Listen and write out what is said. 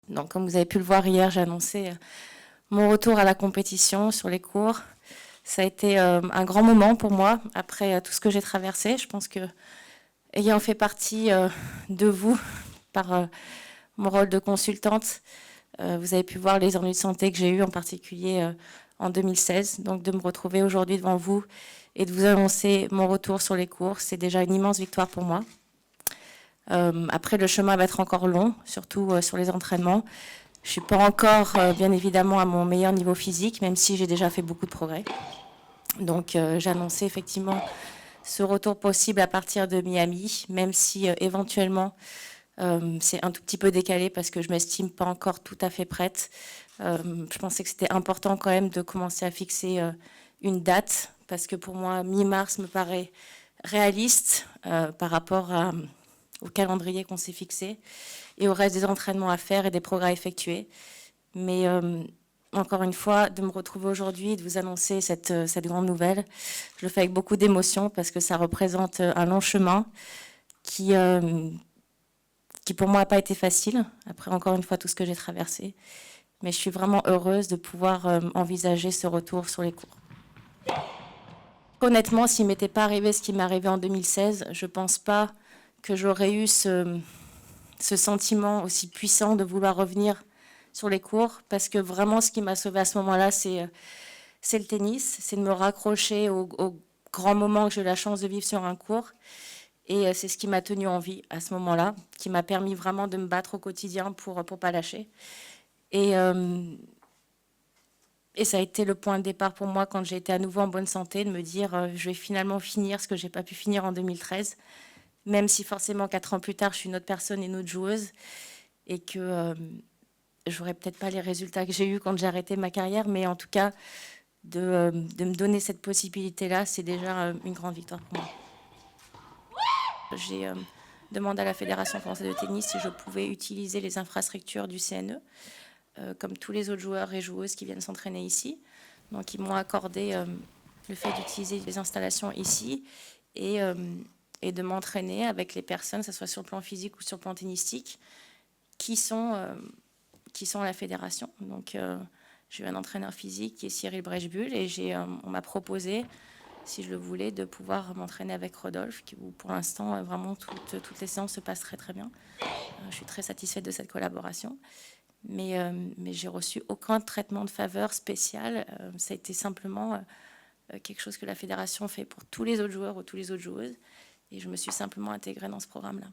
Donc, comme vous avez pu le voir hier, j'ai annoncé mon retour à la compétition sur les cours. Ça a été un grand moment pour moi, après tout ce que j'ai traversé. Je pense que, ayant fait partie de vous, par mon rôle de consultante, vous avez pu voir les ennuis de santé que j'ai eus, en particulier en 2016. Donc, de me retrouver aujourd'hui devant vous et de vous annoncer mon retour sur les cours, c'est déjà une immense victoire pour moi. Après, le chemin va être encore long, surtout sur les entraînements. Je ne suis pas encore, bien évidemment, à mon meilleur niveau physique, même si j'ai déjà fait beaucoup de progrès. Donc, j'ai annoncé effectivement ce retour possible à partir de Miami, même si éventuellement, c'est un tout petit peu décalé parce que je ne m'estime pas encore tout à fait prête. Je pensais que c'était important quand même de commencer à fixer une date, parce que pour moi, mi-mars me paraît réaliste par rapport au calendrier qu'on s'est fixé et au reste des entraînements à faire et des progrès à effectuer. Mais encore une fois, de me retrouver aujourd'hui et de vous annoncer cette grande nouvelle, je le fais avec beaucoup d'émotion parce que ça représente un long chemin qui pour moi n'a pas été facile, après encore une fois tout ce que j'ai traversé. Mais je suis vraiment heureuse de pouvoir envisager ce retour sur les cours. Honnêtement, s'il ne m'était pas arrivé ce qui m'est arrivé en 2016, je ne pense pas que j'aurais eu ce sentiment aussi puissant de vouloir revenir sur les cours, parce que vraiment ce qui m'a sauvée à ce moment-là, c'est le tennis, c'est de me raccrocher au grand moment que j'ai eu la chance de vivre sur un cours. Et c'est ce qui m'a tenue en vie à ce moment-là, qui m'a permis vraiment de me battre au quotidien pour ne pas lâcher. Et ça a été le point de départ pour moi quand j'ai été à nouveau en bonne santé, de me dire je vais finalement finir ce que je n'ai pas pu finir en 2013, même si forcément 4 ans plus tard, je suis une autre personne et une autre joueuse, et que je n'aurais peut-être pas les résultats que j'ai eus quand j'ai arrêté ma carrière, mais en tout cas, de me donner cette possibilité-là, c'est déjà une grande victoire pour moi. J'ai demandé à la Fédération française de tennis si je pouvais utiliser les infrastructures du CNE, comme tous les autres joueurs et joueuses qui viennent s'entraîner ici. Donc, ils m'ont accordé le fait d'utiliser les installations ici et de m'entraîner avec les personnes, que ce soit sur le plan physique ou sur le plan tennistique, qui sont à la fédération. Donc, j'ai eu un entraîneur physique qui est Cyril Brechbull et on m'a proposé, si je le voulais, de pouvoir m'entraîner avec Rodolphe, où pour l'instant, vraiment, toutes les séances se passent très, très bien. Je suis très satisfaite de cette collaboration. Mais j'ai reçu aucun traitement de faveur spécial. Ça a été simplement quelque chose que la fédération fait pour tous les autres joueurs ou toutes les autres joueuses. Et je me suis simplement intégrée dans ce programme-là.